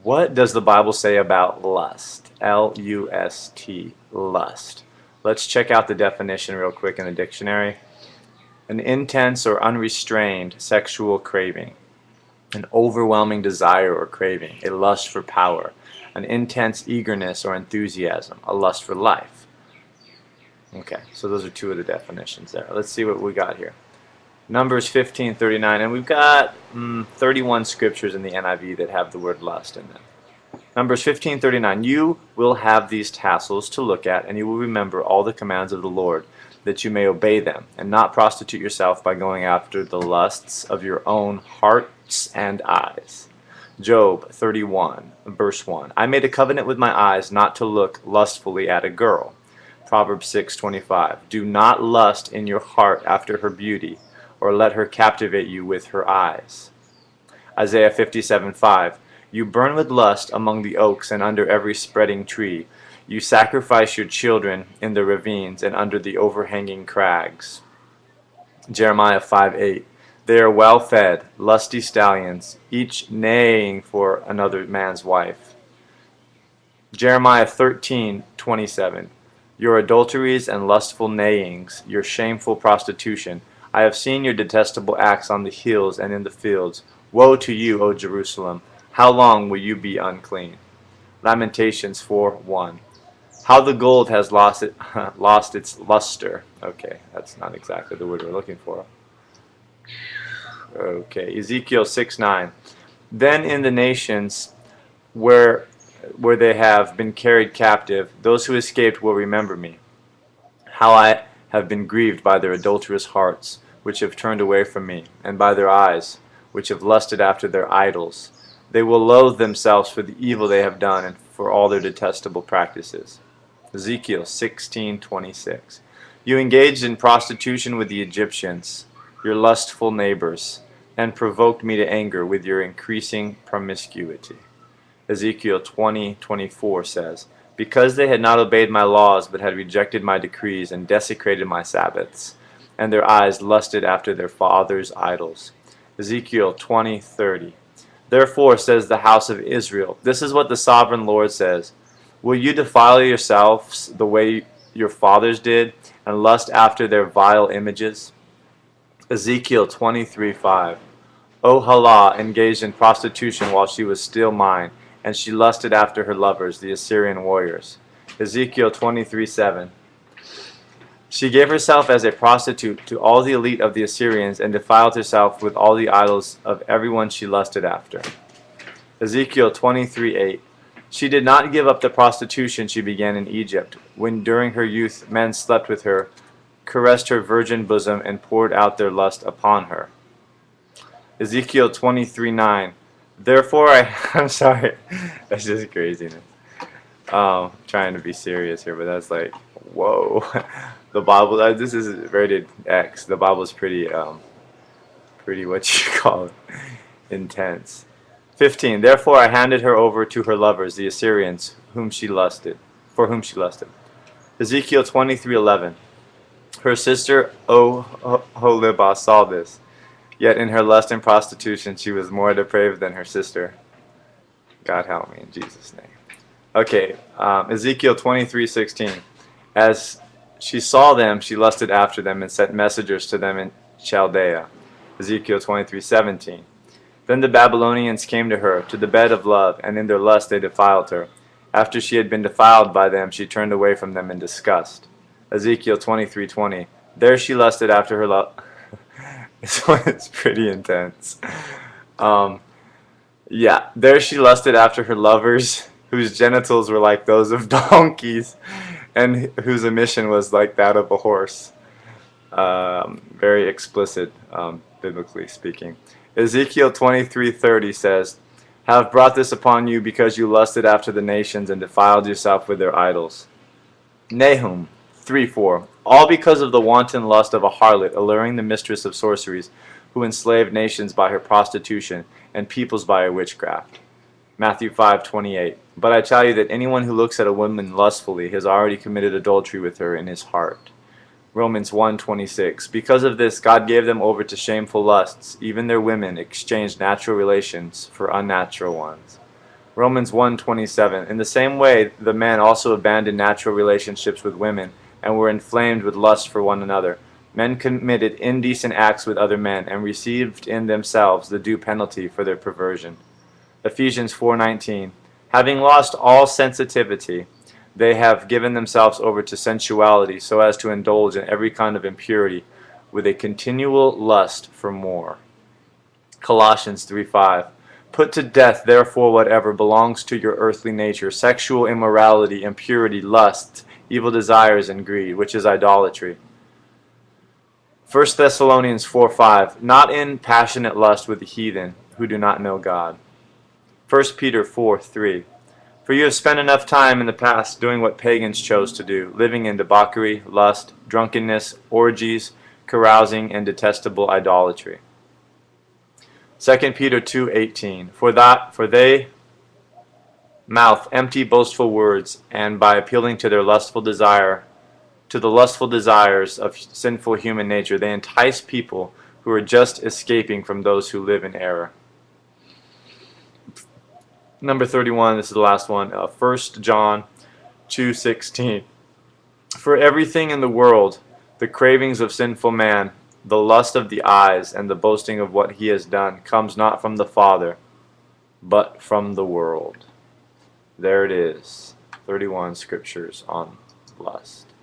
What does the Bible say about lust? L-U-S-T, lust. Let's check out the definition real quick in the dictionary. An intense or unrestrained sexual craving. An overwhelming desire or craving. A lust for power. An intense eagerness or enthusiasm. A lust for life. Okay, so those are two of the definitions there. Let's see what we got here. Numbers 15:39, and we've got 31 scriptures in the NIV that have the word lust in them. Numbers 15:39, you will have these tassels to look at, and you will remember all the commands of the Lord, that you may obey them, and not prostitute yourself by going after the lusts of your own hearts and eyes. Job 31, verse 1, I made a covenant with my eyes not to look lustfully at a girl. Proverbs 6:25, do not lust in your heart after her beauty, or let her captivate you with her eyes. Isaiah 57:5, you burn with lust among the oaks and under every spreading tree. You sacrifice your children in the ravines and under the overhanging crags. Jeremiah 5:8, they are well fed, lusty stallions, each neighing for another man's wife. Jeremiah 13:27, your adulteries and lustful neighings, your shameful prostitution, I have seen your detestable acts on the hills and in the fields. Woe to you, O Jerusalem! How long will you be unclean? Lamentations 4:1. How the gold has lost its luster. Okay, that's not exactly the word we're looking for. Okay, Ezekiel 6:9. Then in the nations where they have been carried captive, those who escaped will remember me. How I have been grieved by their adulterous hearts, which have turned away from me, and by their eyes, which have lusted after their idols. They will loathe themselves for the evil they have done and for all their detestable practices. Ezekiel 16:26. You engaged in prostitution with the Egyptians, your lustful neighbors, and provoked me to anger with your increasing promiscuity. Ezekiel 20:24 says, because they had not obeyed my laws, but had rejected my decrees and desecrated my Sabbaths, and their eyes lusted after their fathers' idols. Ezekiel 20:30. Therefore says the house of Israel, this is what the sovereign Lord says, will you defile yourselves the way your fathers did, and lust after their vile images? Ezekiel 23:5. Ohalah engaged in prostitution while she was still mine, and she lusted after her lovers, the Assyrian warriors. Ezekiel 23:7. She gave herself as a prostitute to all the elite of the Assyrians and defiled herself with all the idols of everyone she lusted after. Ezekiel 23:8. She did not give up the prostitution she began in Egypt, when during her youth men slept with her, caressed her virgin bosom, and poured out their lust upon her. Ezekiel 23:9. Therefore I'm sorry, that's just craziness. Trying to be serious here, but that's like, whoa. The Bible, this is rated X. The Bible is pretty what you call it, intense. 15. Therefore I handed her over to her lovers, the Assyrians, for whom she lusted. Ezekiel 23:11. Her sister Oholibah saw this, yet in her lust and prostitution she was more depraved than her sister. God help me in Jesus' name. Okay, Ezekiel 23:16. As she saw them, she lusted after them and sent messengers to them in Chaldea. Ezekiel 23:17. Then the Babylonians came to her, to the bed of love, and in their lust they defiled her. After she had been defiled by them, she turned away from them in disgust. Ezekiel 23:20. There she lusted after her love. This one is pretty intense. Yeah, there she lusted after her lovers, whose genitals were like those of donkeys, and whose emission was like that of a horse. Very explicit, biblically speaking. Ezekiel 23:30 says, have brought this upon you because you lusted after the nations and defiled yourself with their idols. Nahum 3:4. All because of the wanton lust of a harlot, alluring the mistress of sorceries, who enslaved nations by her prostitution and peoples by her witchcraft. Matthew 5:28. But I tell you that anyone who looks at a woman lustfully has already committed adultery with her in his heart. Romans 1:26. Because of this, God gave them over to shameful lusts. Even their women exchanged natural relations for unnatural ones. Romans 1:27. In the same way, the men also abandoned natural relationships with women and were inflamed with lust for one another. Men committed indecent acts with other men and received in themselves the due penalty for their perversion. Ephesians 4:19. Having lost all sensitivity, they have given themselves over to sensuality so as to indulge in every kind of impurity with a continual lust for more. Colossians 3:5. Put to death, therefore, whatever belongs to your earthly nature, sexual immorality, impurity, lust, evil desires, and greed, which is idolatry. 1 Thessalonians 4:5. Not in passionate lust with the heathen, who do not know God. 1 Peter 4:3. For you have spent enough time in the past doing what pagans chose to do, living in debauchery, lust, drunkenness, orgies, carousing, and detestable idolatry. 2 Peter 2:18. For they mouth empty boastful words, and by appealing to the lustful desires of sinful human nature, they entice people who are just escaping from those who live in error. Number 31, this is the last one, 1 John 2:16. For everything in the world, the cravings of sinful man, the lust of the eyes, and the boasting of what he has done, comes not from the Father, but from the world. There it is, 31 scriptures on lust.